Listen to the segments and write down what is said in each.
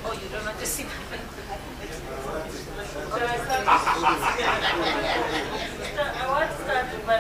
Oh, you don't want to see I want to start with my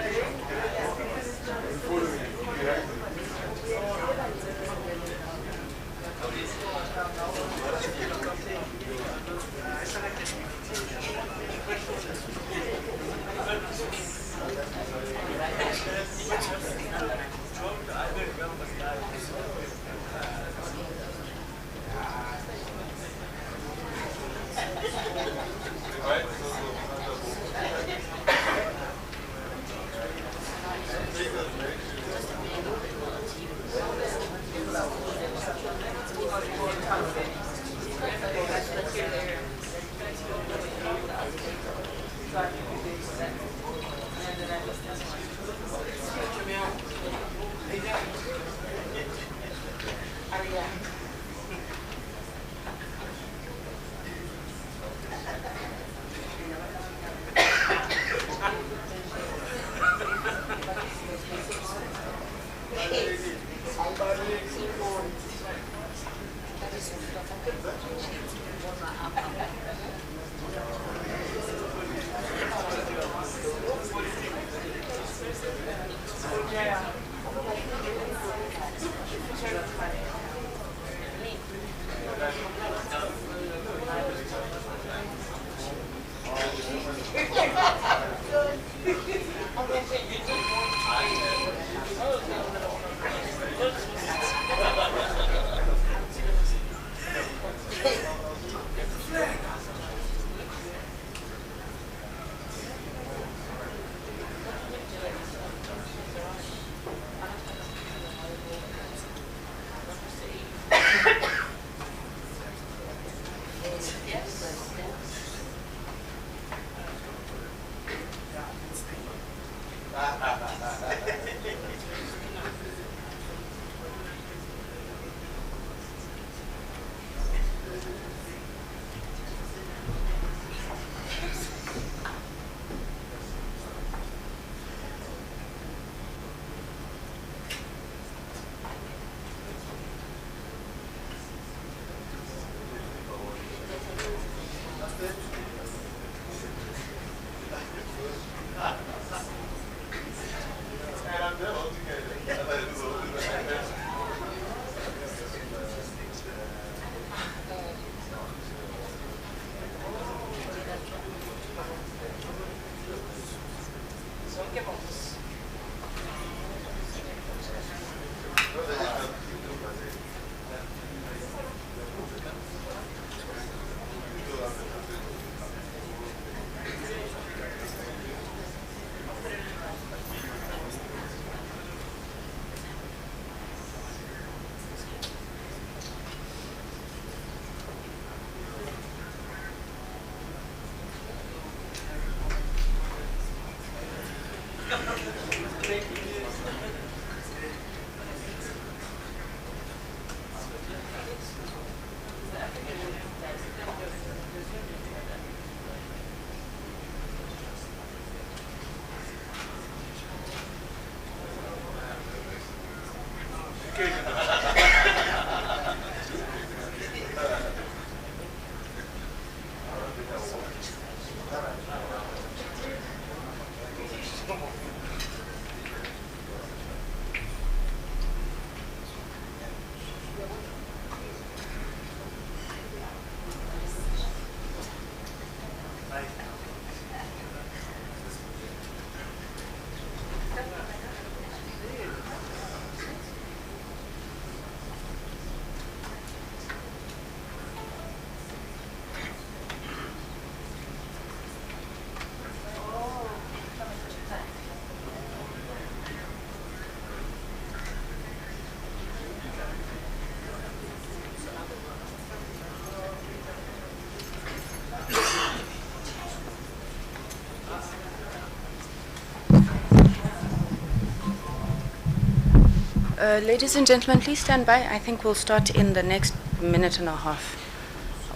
Ladies and gentlemen, please stand by. I think we'll start in the next minute and a half.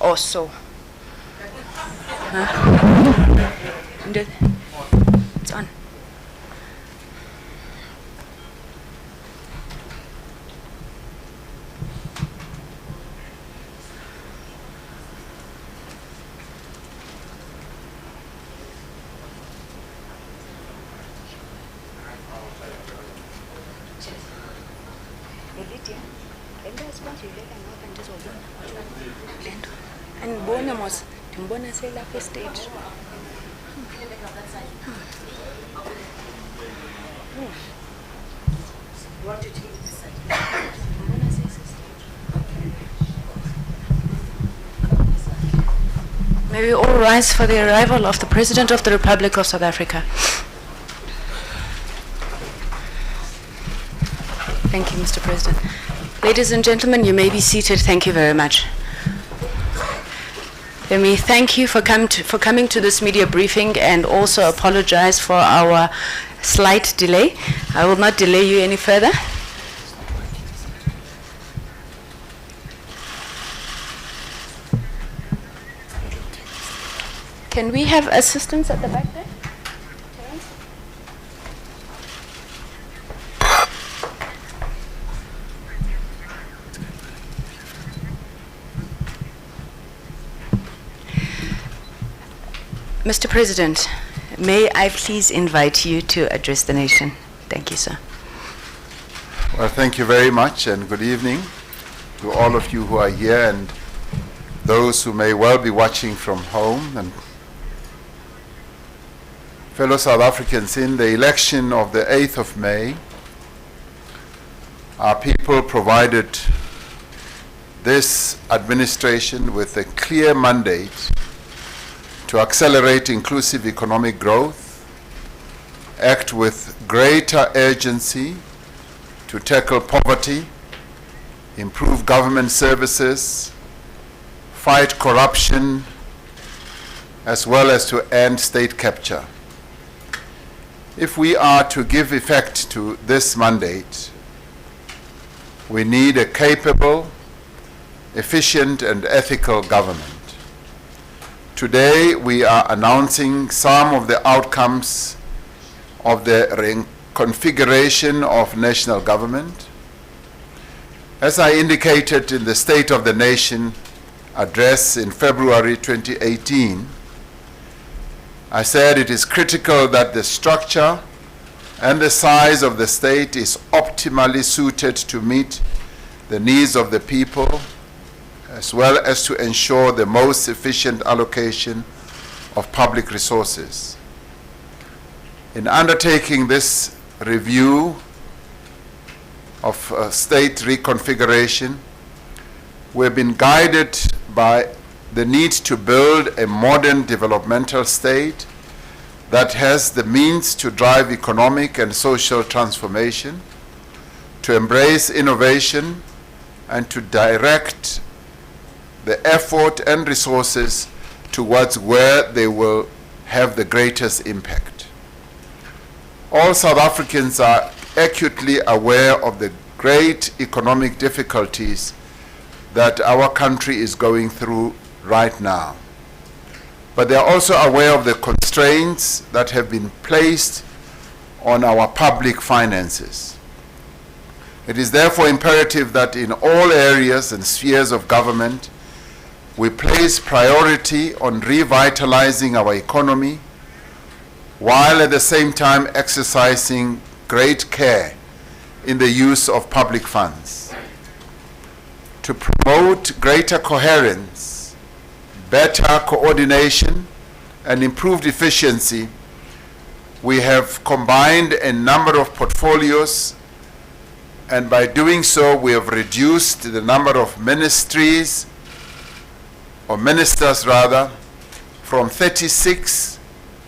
or so. Huh? It's on. And bonus, bonus lapho stage. May we all rise for the arrival of the President of the Republic of South Africa. Thank you, Mr. President. Ladies and gentlemen, you may be seated. Thank you very much. Let me thank you for coming to this media briefing and also apologize for our slight delay. I will not delay you any further. Can we have assistance at the back there? Mr. President, may I please invite you to address the nation? Thank you, sir. Well, thank you very much, and good evening to all of you who are here and those who may well be watching from home. And fellow South Africans, in the election of the 8th of May, our people provided this administration with a clear mandate to accelerate inclusive economic growth, act with greater urgency to tackle poverty, improve government services, fight corruption, as well as to end state capture. If we are to give effect to this mandate, we need a capable, efficient, and ethical government. Today, we are announcing some of the outcomes of the reconfiguration of national government. As I indicated in the State of the Nation address in February 2018, I said it is critical that the structure and the size of the state is optimally suited to meet the needs of the people, as well as to ensure the most efficient allocation of public resources. In undertaking this review of state reconfiguration, we've been guided by the need to build a modern developmental state that has the means to drive economic and social transformation, to embrace innovation, and to direct the effort and resources towards where they will have the greatest impact. All South Africans are acutely aware of the great economic difficulties that our country is going through right now. But they are also aware of the constraints that have been placed on our public finances. It is therefore imperative that in all areas and spheres of government, we place priority on revitalizing our economy, while at the same time exercising great care in the use of public funds. To promote greater coherence, better coordination, and improved efficiency, we have combined a number of portfolios, and by doing so, we have reduced the number of ministries, or ministers rather, from 36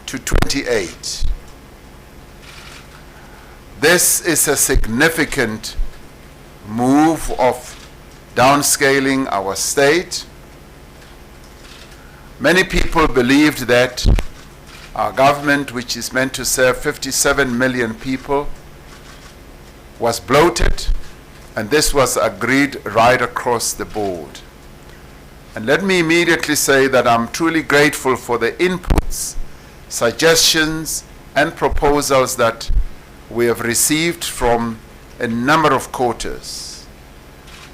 to 28. This is a significant move of downscaling our state. Many people believed that our government, which is meant to serve 57 million people, was bloated, and this was agreed right across the board. And let me immediately say that I'm truly grateful for the inputs, suggestions, and proposals that we have received from a number of quarters,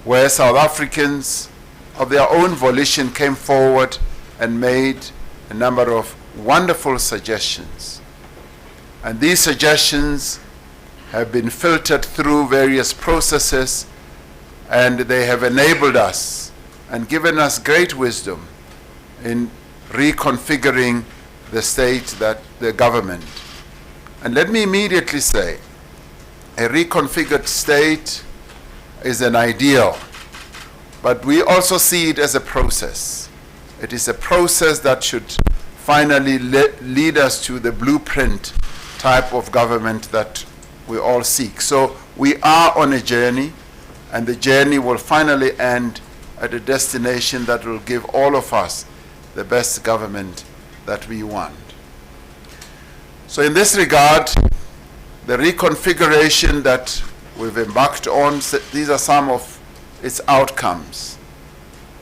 where South Africans of their own volition came forward and made a number of wonderful suggestions. And these suggestions have been filtered through various processes, and they have enabled us and given us great wisdom in reconfiguring the state, that the government. And let me immediately say, a reconfigured state is an ideal, but we also see it as a process. It is a process that should finally lead us to the blueprint type of government that we all seek. So we are on a journey, and the journey will finally end at a destination that will give all of us the best government that we want. So in this regard, the reconfiguration that we've embarked on, these are some of its outcomes,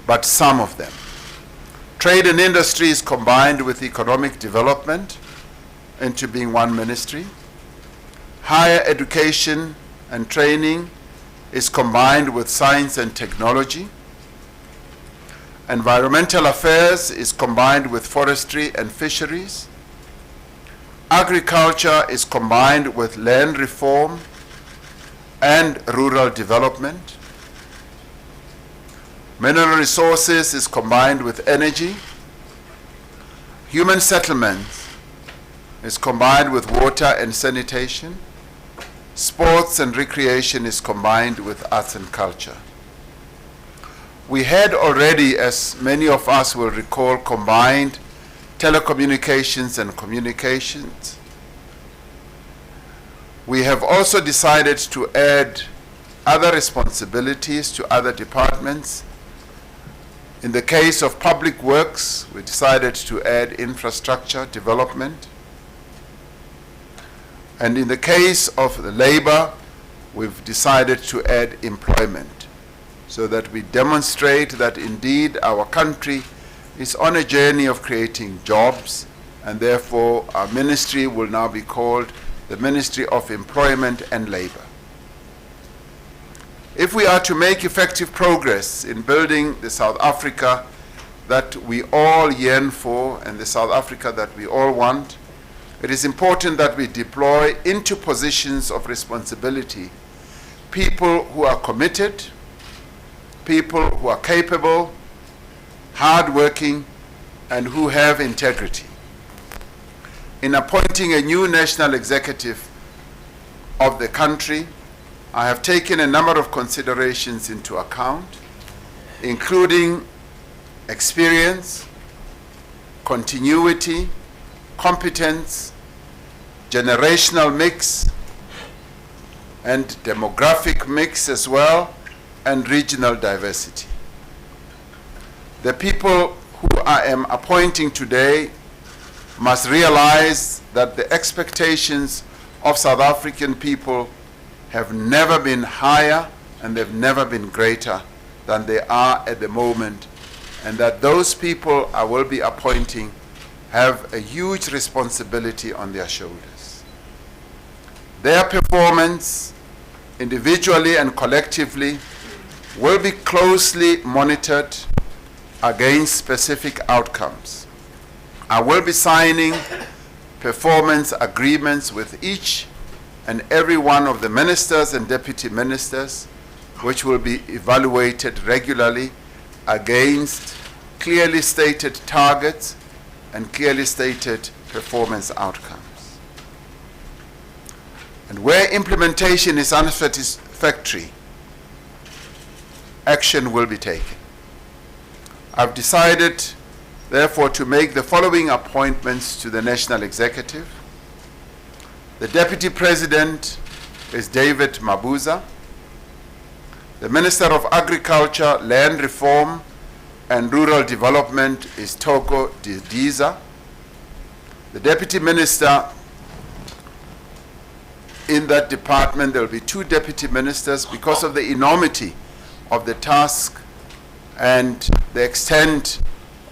but some of them. Trade and industry is combined with economic development into being one ministry. Higher education and training is combined with science and technology. Environmental affairs is combined with forestry and fisheries. Agriculture is combined with land reform and rural development. Mineral resources is combined with energy. Human settlements is combined with water and sanitation. Sports and recreation is combined with arts and culture. We had already, as many of us will recall, combined telecommunications and communications. We have also decided to add other responsibilities to other departments. In the case of public works, we decided to add infrastructure development. And in the case of the labor, we've decided to add employment, so that we demonstrate that indeed our country is on a journey of creating jobs, and therefore our ministry will now be called the Ministry of Employment and Labor. If we are to make effective progress in building the South Africa that we all yearn for and the South Africa that we all want, it is important that we deploy into positions of responsibility people who are committed, people who are capable, hardworking, and who have integrity. In appointing a new national executive of the country, I have taken a number of considerations into account, including experience, continuity, competence, generational mix, and demographic mix as well, and regional diversity. The people who I am appointing today must realize that the expectations of South African people have never been higher and they've never been greater than they are at the moment, and that those people I will be appointing have a huge responsibility on their shoulders. Their performance, individually and collectively, will be closely monitored against specific outcomes. I will be signing performance agreements with each and every one of the ministers and deputy ministers, which will be evaluated regularly against clearly stated targets and clearly stated performance outcomes. And where implementation is unsatisfactory, action will be taken. I've decided, therefore, to make the following appointments to the National Executive. The Deputy President is David Mabuza. The Minister of Agriculture, Land Reform and Rural Development is Togo Didiza. The Deputy Minister in that department, there will be 2 deputy ministers because of the enormity of the task and the extent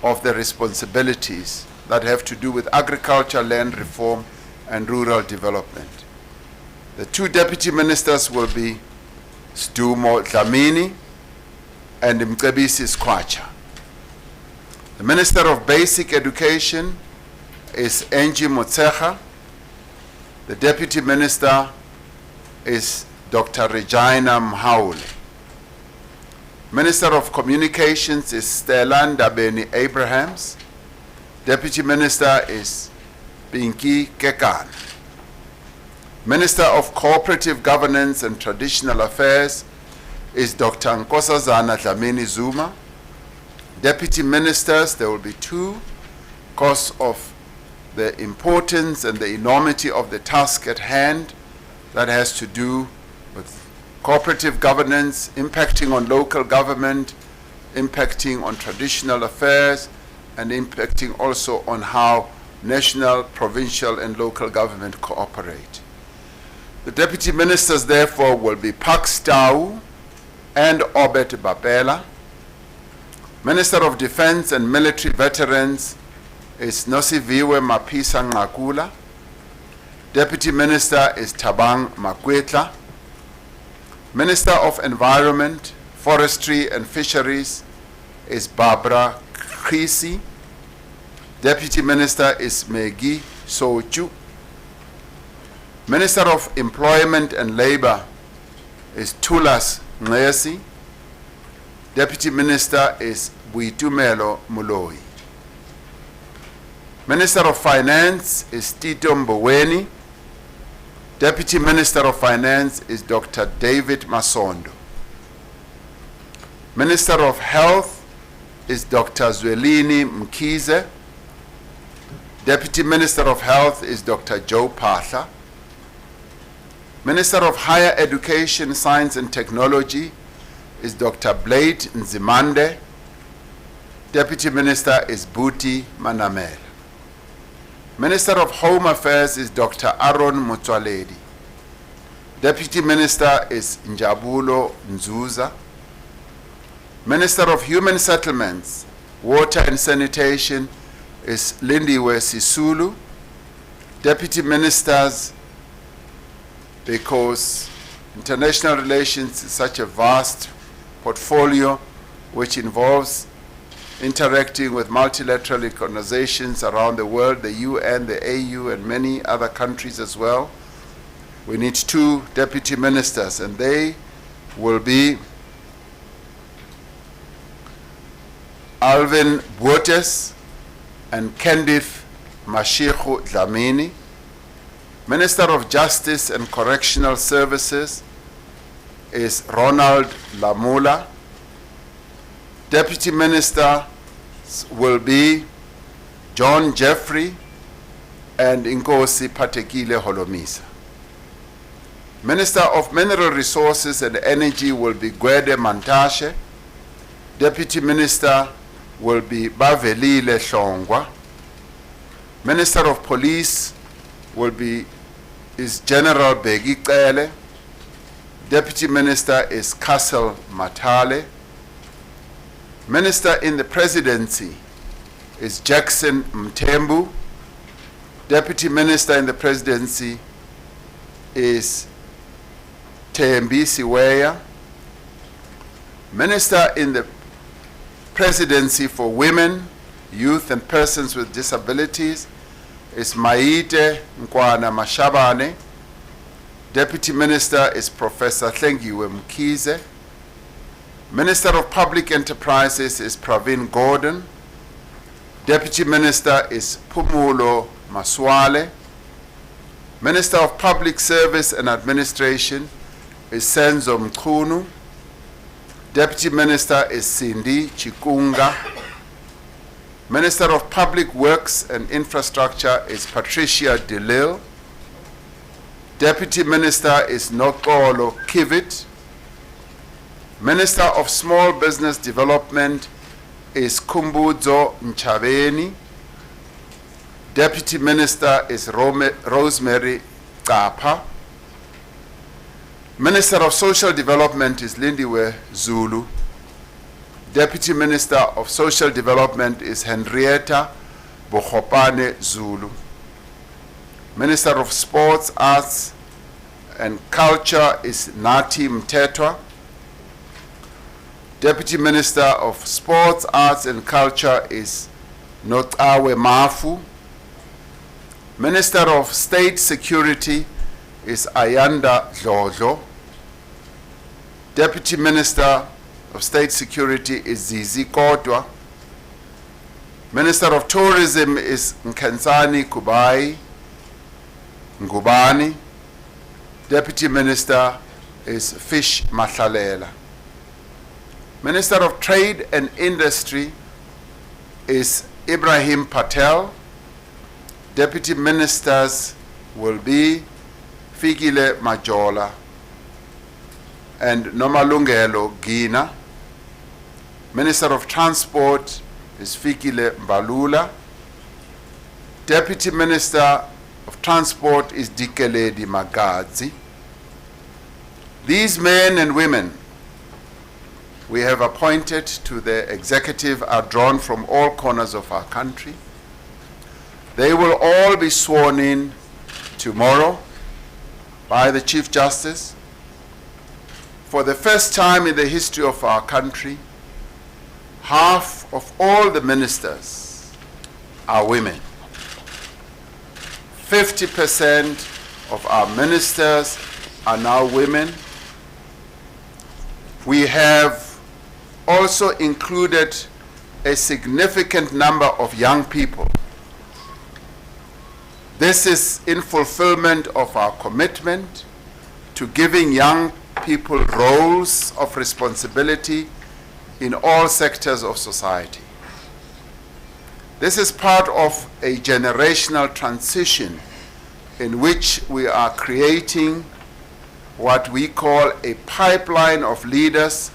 of the responsibilities that have to do with agriculture, land reform, and rural development. The two deputy ministers will be Sdumo Dlamini and Mcebisi Skwacha. The Minister of Basic Education is Angie Motsecha. The Deputy Minister is Dr. Regina Mhaule. Minister of Communications is Stella Ndabeni Abrahams. Deputy Minister is Pinky Kekan. Minister of Cooperative Governance and Traditional Affairs is Dr. Nkosazana Dlamini Zuma. Deputy Ministers, there will be two, because of the importance and the enormity of the task at hand that has to do with cooperative governance, impacting on local government, impacting on traditional affairs, and impacting also on how national, provincial, and local government cooperate. The deputy ministers, therefore, will be Pax Tau and Obet Babela. Minister of Defense and Military Veterans is Nosiviwe Mapisa Ngakula. Deputy Minister is Tabang Makwetla. Minister of Environment, Forestry and Fisheries is Barbara Krisi. Deputy Minister is Megi Sochu. Minister of Employment and Labor is Tulas Ngesi. Deputy Minister is Buitumelo Muloi. Minister of Finance is Tito Mboweni. Deputy Minister of Finance is Dr. David Masondo. Minister of Health is Dr. Zwelini Mkize. Deputy Minister of Health is Dr. Joe Patla. Minister of Higher Education, Science and Technology is Dr. Blade Nzimande. Deputy Minister is Buti Manamela. Minister of Home Affairs is Dr. Aaron Mutwaledi. Deputy Minister is Njabulo Nzuza. Minister of Human Settlements, Water and Sanitation is Lindiwe Sisulu. Deputy Ministers, because international relations is such a vast portfolio which involves interacting with multilateral organizations around the world, the UN, the AU, and many other countries as well. We need two deputy ministers, and they will be Alvin Buotes and Kendif Mashichu Dlamini. Minister of Justice and Correctional Services is Ronald Lamula. Deputy Minister will be John Jeffrey and Inkosi Patekile Holomisa. Minister of Mineral Resources and Energy will be Gwede Mantashe. Deputy Minister will be Bavelile Shongwa. Minister of Police is General Begi Kele. Deputy Minister is Castle Matale. Minister in the Presidency is Jackson Mtembu. Deputy Minister in the Presidency is Tembi Siweya. Minister in the Presidency for Women, Youth and Persons with Disabilities is Maite Nkwana Mashabane. Deputy Minister is Professor Thengiwe Mkize. Minister of Public Enterprises is Pravin Gordon. Deputy Minister is Pumulo Maswale. Minister of Public Service and Administration is Senzo Mkunu. Deputy Minister is Cindy Chikunga. Minister of Public Works and Infrastructure is Patricia DeLille. Deputy Minister is Nokolo Kivit. Minister of Small Business Development is Kumbudzo Nchabeni. Deputy Minister is Rosemary Kapa. Minister of Social Development is Lindiwe Zulu. Deputy Minister of Social Development is Henrietta Bokhopane Zulu. Minister of Sports, Arts and Culture is Nati Mtetwa. Deputy Minister of Sports, Arts and Culture is Notawe Mafu. Minister of State Security is Ayanda Dlodlo. Deputy Minister of State Security is Zizi Kodwa. Minister of Tourism is Nkensani Kubai Ngubani. Deputy Minister is Fish Mahlalela. Minister of Trade and Industry is Ibrahim Patel. Deputy Ministers will be Fikile Majola and Nomalungelo Gina. Minister of Transport is Fikile Mbalula. Deputy Minister of Transport is Dikeledi Magadzi. These men and women we have appointed to the executive are drawn from all corners of our country. They will all be sworn in tomorrow by the Chief Justice. For the first time in the history of our country, half of all the ministers are women. 50% of our ministers are now women. We have also included a significant number of young people. This is in fulfillment of our commitment to giving young people roles of responsibility in all sectors of society. This is part of a generational transition in which we are creating what we call a pipeline of leaders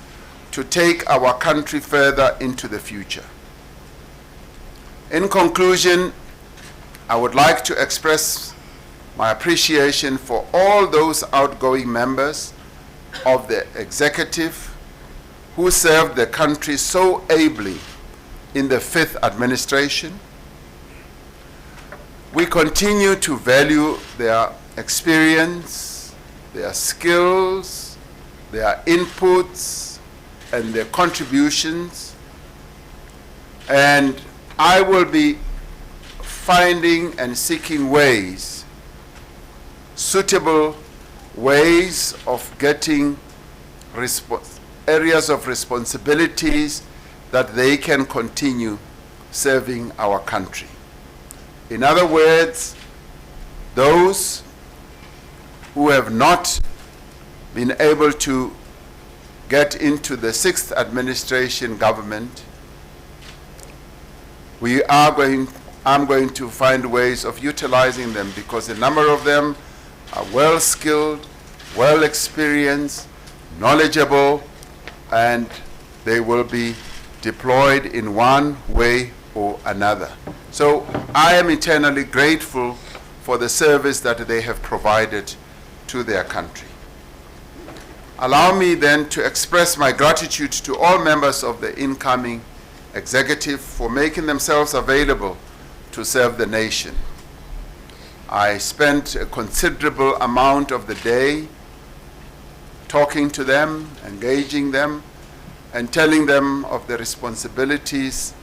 to take our country further into the future. In conclusion, I would like to express my appreciation for all those outgoing members of the executive who served the country so ably in the 5th administration. We continue to value their experience, their skills, their inputs, and their contributions. And I will be finding and seeking ways, suitable ways of getting areas of responsibilities that they can continue serving our country. In other words, those who have not been able to get into the 6th administration government, I'm going to find ways of utilizing them because a number of them are well-skilled, well-experienced, knowledgeable, and they will be deployed in one way or another. So I am eternally grateful for the service that they have provided to their country. Allow me then to express my gratitude to all members of the incoming executive for making themselves available to serve the nation. I spent a considerable amount of the day talking to them, engaging them, and telling them of the responsibilities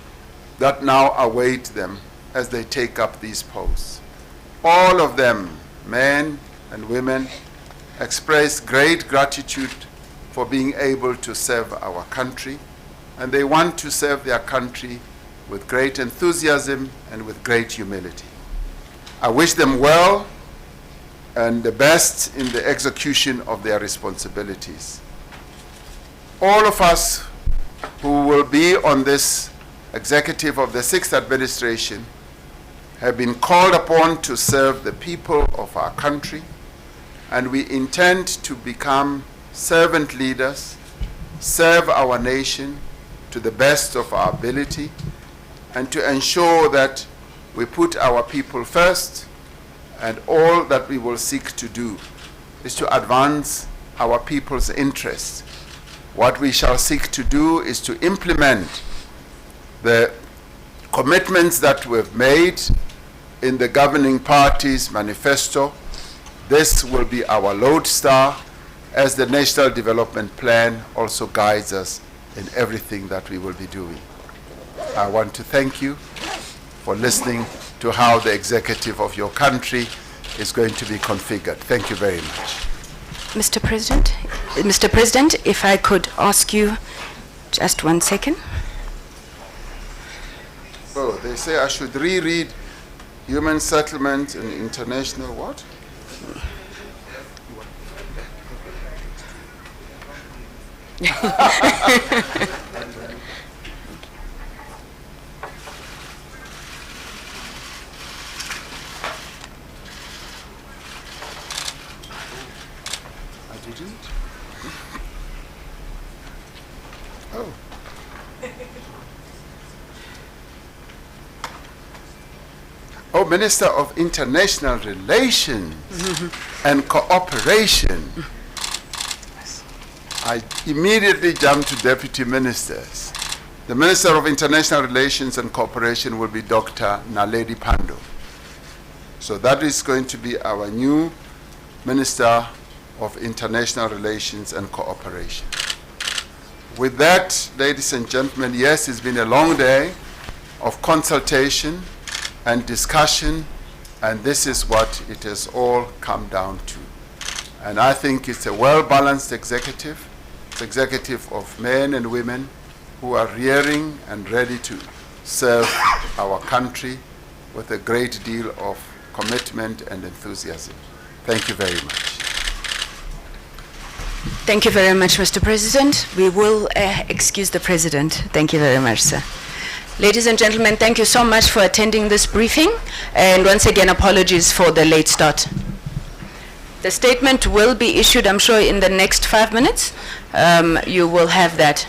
that now await them as they take up these posts. All of them, men and women, express great gratitude for being able to serve our country, and they want to serve their country with great enthusiasm and with great humility. I wish them well and the best in the execution of their responsibilities. All of us who will be on this executive of the 6th administration have been called upon to serve the people of our country, and we intend to become servant leaders, serve our nation to the best of our ability, and to ensure that we put our people first, and all that we will seek to do is to advance our people's interests what we shall seek to do is to implement the commitments that we've made in the governing party's manifesto. This will be our lodestar, as the National Development Plan also guides us in everything that we will be doing. I want to thank you for listening to how the executive of your country is going to be configured. Thank you very much. Mr. President, if I could ask you just 1 second. Oh, they say I should reread human settlement and international what? I didn't? Oh. Oh, Minister of International Relations and Cooperation. I immediately jumped to deputy ministers. The Minister of International Relations and Cooperation will be Dr. Naledi Pandor. So that is going to be our new Minister of International Relations and Cooperation. With that, ladies and gentlemen, yes, it's been a long day of consultation and discussion, and this is what it has all come down to. And I think it's a well-balanced executive. It's an executive of men and women who are rearing and ready to serve our country with a great deal of commitment and enthusiasm. Thank you very much. Thank you very much, Mr. President. We will excuse the President. Thank you very much, sir. Ladies and gentlemen, thank you so much for attending this briefing, and once again, apologies for the late start. The statement will be issued, I'm sure, in the next 5 minutes. You will have that.